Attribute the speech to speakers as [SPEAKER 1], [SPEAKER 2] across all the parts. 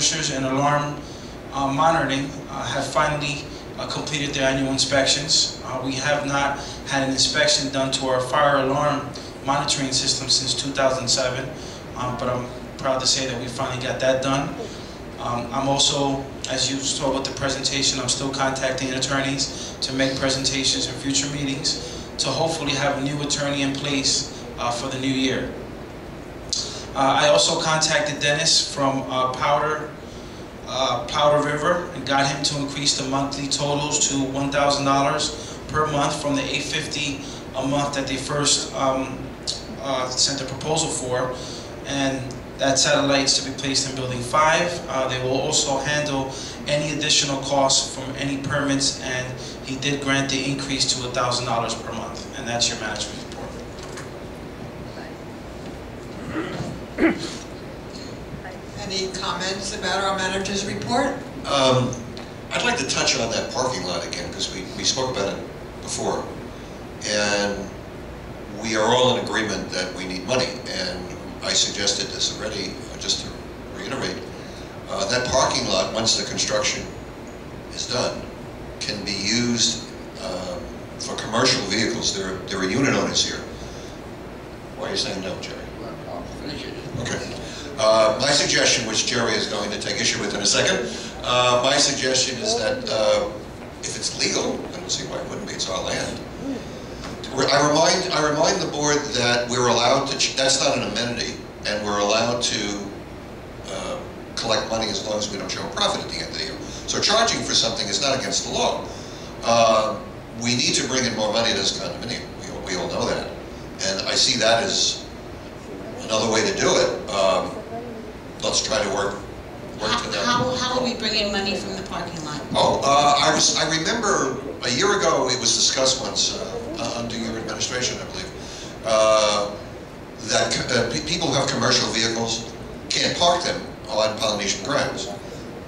[SPEAKER 1] extinguishers and alarm monitoring have finally completed their annual inspections. We have not had an inspection done to our fire alarm monitoring system since 2007, but I'm proud to say that we finally got that done. I'm also, as you saw with the presentation, I'm still contacting attorneys to make presentations in future meetings to hopefully have a new attorney in place for the new year. I also contacted Dennis from Powder River and got him to increase the monthly totals to $1,000 per month from the $850 a month that they first sent a proposal for, and that satellite's to be placed in Building 5. They will also handle any additional costs from any permits, and he did grant the increase to $1,000 per month, and that's your management report.
[SPEAKER 2] Any comments about our manager's report?
[SPEAKER 3] I'd like to touch on that parking lot again, because we spoke about it before. And we are all in agreement that we need money. And I suggested this already, just to reiterate, that parking lot, once the construction is done, can be used for commercial vehicles. There are unit owners here. Why are you saying no, Jerry? Okay. My suggestion, which Jerry is going to take issue with in a second, my suggestion is that if it's legal, I don't see why it wouldn't be, it's our land. I remind the board that we're allowed to, that's not an amenity, and we're allowed to collect money as long as we don't show a profit at the end of the year. So charging for something is not against the law. We need to bring in more money to this condominium. We all know that. And I see that as another way to do it. Let's try to work to that.
[SPEAKER 4] How are we bringing money from the parking lot?
[SPEAKER 3] Oh, I remember a year ago it was discussed once under your administration, I believe, that people who have commercial vehicles can't park them on Polynesian grounds,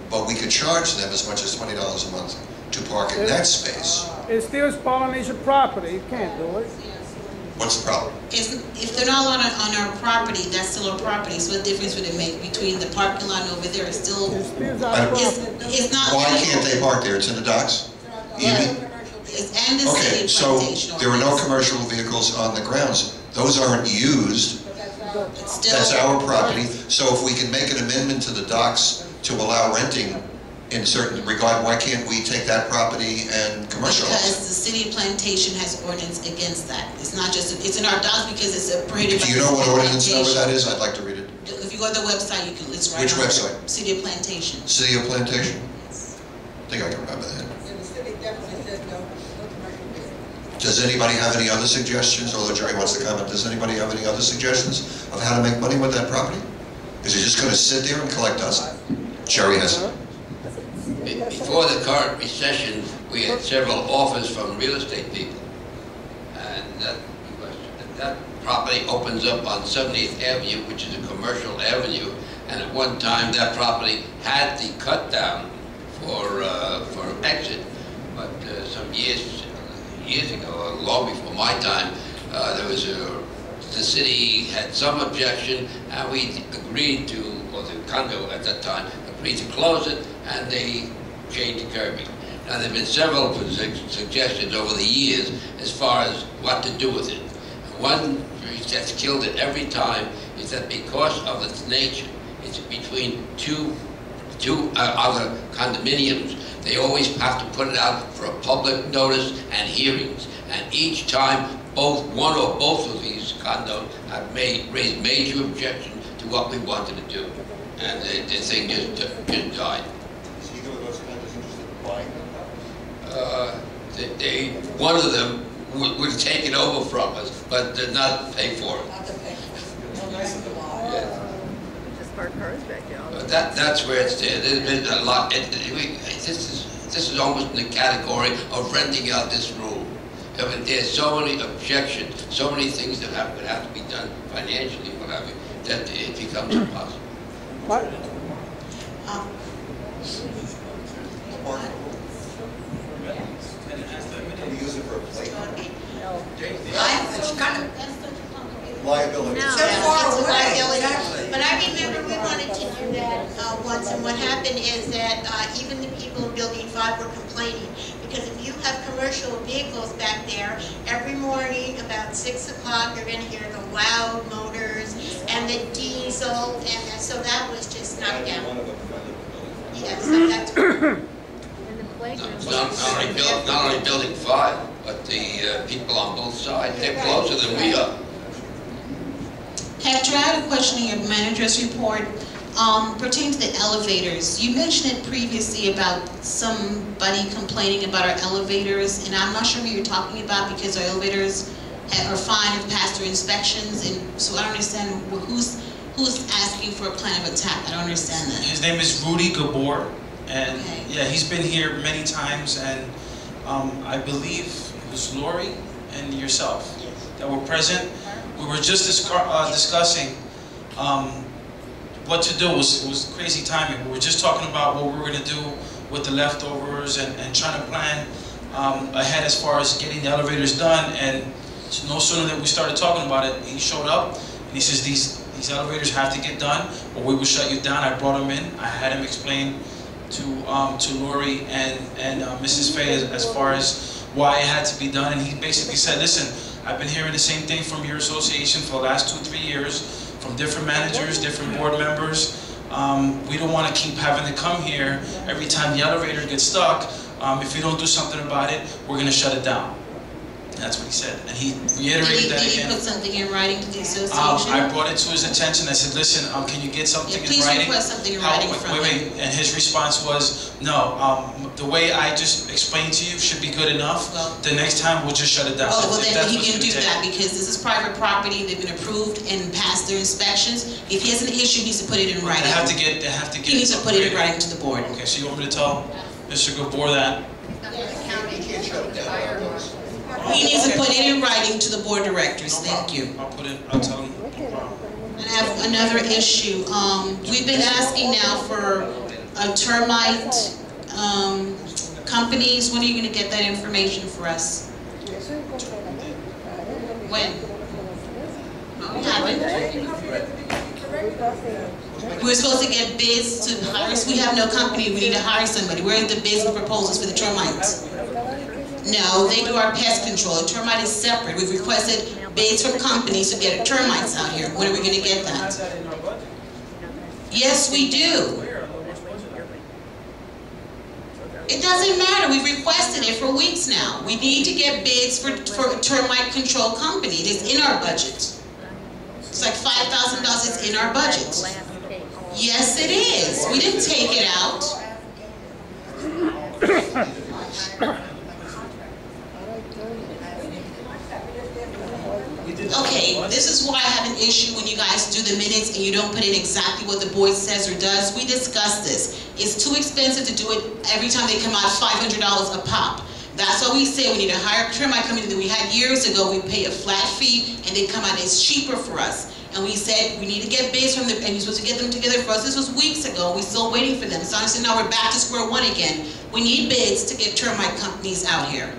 [SPEAKER 3] but we could charge them as much as $20 a month to park in that space.
[SPEAKER 5] It still is Polynesian property. You can't do it.
[SPEAKER 3] What's the problem?
[SPEAKER 4] If they're not on our property, that's still our property. So what difference would it make between the parking lot over there? It's still
[SPEAKER 5] our property.
[SPEAKER 4] It's not.
[SPEAKER 3] Why can't they park there? It's in the docks?
[SPEAKER 4] And the
[SPEAKER 3] okay, so there are no commercial vehicles on the grounds. Those aren't used. That's our property. So if we can make an amendment to the docks to allow renting in certain regard, why can't we take that property and commercialize?
[SPEAKER 4] Because the city of Plantation has ordinance against that. It's not just, it's in our docks because it's a prohibited.
[SPEAKER 3] Do you know what ordinance number that is? I'd like to read it.
[SPEAKER 4] If you go to the website, you can, it's right.
[SPEAKER 3] Which website?
[SPEAKER 4] City of Plantation.
[SPEAKER 3] City of Plantation?
[SPEAKER 4] Yes.
[SPEAKER 3] I think I can remember that.
[SPEAKER 2] The city definitely said no commercial vehicles.
[SPEAKER 3] Does anybody have any other suggestions? Although Jerry wants to comment, does anybody have any other suggestions of how to make money with that property? Is it just going to sit there and collect us? Jerry has it.
[SPEAKER 6] Before the current recession, we had several offers from real estate people. And that property opens up on 70th Avenue, which is a commercial avenue. And at one time, that property had the cut down for exit. But some years ago, long before my time, the city had some objection, and we agreed to, or the condo at that time, agreed to close it, and they changed the curbing. Now, there have been several suggestions over the years as far as what to do with it. One that's killed it every time is that because of its nature, it's between two other condominiums. They always have to put it out for a public notice and hearings. And each time, one or both of these condos have raised major objections to what we wanted to do. And the thing just died.
[SPEAKER 3] Is either of those condos interested in buying them?
[SPEAKER 6] One of them would take it over from us, but did not pay for it.
[SPEAKER 2] Not to pay. No nice to buy.
[SPEAKER 6] Yeah.
[SPEAKER 7] Just park cars back down.
[SPEAKER 6] But that's where it's there. There's been a lot. This is almost in the category of renting out this room. I mean, there's so many objections, so many things that would have to be done financially, what have you, that it becomes impossible.
[SPEAKER 5] What?
[SPEAKER 3] Can we use it for a playground?
[SPEAKER 2] It's kind of
[SPEAKER 3] Liability.
[SPEAKER 7] No.
[SPEAKER 2] so far away.
[SPEAKER 4] But I remember we wanted to do that once and what happened is that even the people in Building 5 were complaining, because if you have commercial vehicles back there, every morning about 6 o'clock, you're going to hear the loud motors and the diesel, and so that was just knocked down. Yeah, so that's...
[SPEAKER 6] Not only Building 5, but the people on both sides, they're closer than we are.
[SPEAKER 4] Hector, I had a question in your manager's report pertaining to the elevators. You mentioned it previously about somebody complaining about our elevators, and I'm not sure who you're talking about because our elevators are fine, have passed through inspections, and so I don't understand who's asking for a plan of attack. I don't understand that.
[SPEAKER 1] His name is Rudy Gabor, and yeah, he's been here many times, and I believe it was Lori and yourself that were present. We were just discussing what to do. It was crazy timing. We were just talking about what we were going to do with the leftovers and trying to plan ahead as far as getting the elevators done. And no sooner than we started talking about it, he showed up and he says, these elevators have to get done or we will shut you down. I brought him in. I had him explain to Lori and Mrs. Faye as far as why it had to be done. And he basically said, listen, I've been hearing the same thing from your association for the last 2-3 years, from different managers, different board members. We don't want to keep having to come here every time the elevator gets stuck. If you don't do something about it, we're going to shut it down. That's what he said, and he reiterated that again.
[SPEAKER 4] Did he put something in writing to the association?
[SPEAKER 1] I brought it to his attention. I said, listen, can you get something in
[SPEAKER 4] please
[SPEAKER 1] writing?
[SPEAKER 4] Please request something in writing from him.
[SPEAKER 1] And his response was, no, the way I just explained to you should be good enough. Well, the next time we'll just shut it down.
[SPEAKER 4] Oh, well then he can do that because this is private property. They've been approved and passed their inspections. If he has an issue, he needs to put it in writing.
[SPEAKER 1] They have to get.
[SPEAKER 4] He needs to put it in writing to the board.
[SPEAKER 1] Okay, so you want me to tell Mr. Gabor that?
[SPEAKER 4] He needs to put it in writing to the board of directors. Thank you.
[SPEAKER 1] I'll tell him.
[SPEAKER 4] And I have another issue. We've been asking now for termite companies. When are you going to get that information for us? When? No, you haven't. We were supposed to get bids to hire us. We have no company. We need to hire somebody. Where are the bids and proposals for the termites? No, they do our pest control. The termite is separate. We've requested bids from companies to get termites out here. When are we going to get that? Yes, we do. It doesn't matter. We've requested it for weeks now. We need to get bids for a termite control company. It is in our budget. It's like $5,000. It's in our budget. Yes, it is. We didn't take it out. Okay, this is why I have an issue when you guys do the minutes and you don't put in exactly what the board says or does. We discussed this. It's too expensive to do it every time they come out $500 a pop. That's why we say we need to hire a termite company that we had years ago. We pay a flat fee and they come out, it's cheaper for us. And we said we need to get bids from them, and you're supposed to get them together for us. This was weeks ago. We're still waiting for them. So honestly, now we're back to square one again. We need bids to get termite companies out here.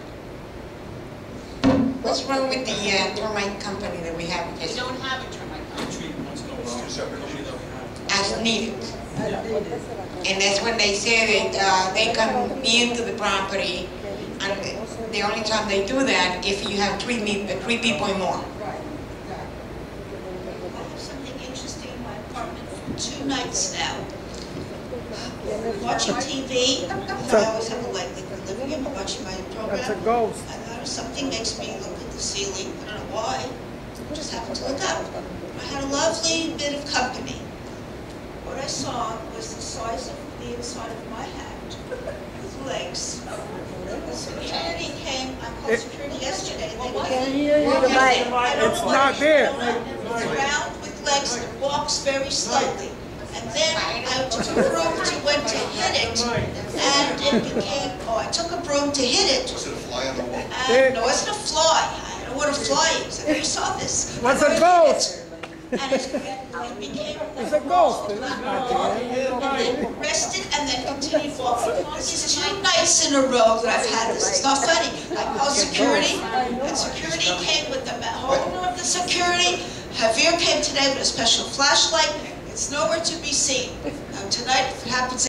[SPEAKER 2] What's wrong with the termite company that we have?
[SPEAKER 4] We don't have a termite company.
[SPEAKER 2] As needed. And that's when they say that they come into the property, and the only time they do that if you have three people or more.
[SPEAKER 8] Something interesting in my apartment for 2 nights now. Watching TV, I always have a light in the living room, watching my program.
[SPEAKER 5] That's a ghost.
[SPEAKER 8] I noticed something makes me look at the ceiling. I don't know why. I just happened to look up. I had a lovely bit of company. What I saw was the size of the inside of my hand with legs. The security came. I called security yesterday. They came.
[SPEAKER 5] It's not there.
[SPEAKER 8] It's round with legs that walks very slightly. And then I took a broom went to hit it, and it became, I took a broom to hit it.
[SPEAKER 3] Was it a fly on the wall?
[SPEAKER 8] No, it wasn't a fly. I don't know what a fly is. I never saw this.
[SPEAKER 5] What's a ghost?
[SPEAKER 8] And it became
[SPEAKER 5] It's a ghost.
[SPEAKER 8] and then rested and then continued walking. It's 2 nights in a row that I've had this. It's not funny. I called security, and security came with the owner of the security. Javier came today with a special flashlight. It's nowhere to be seen. tonight, if it happens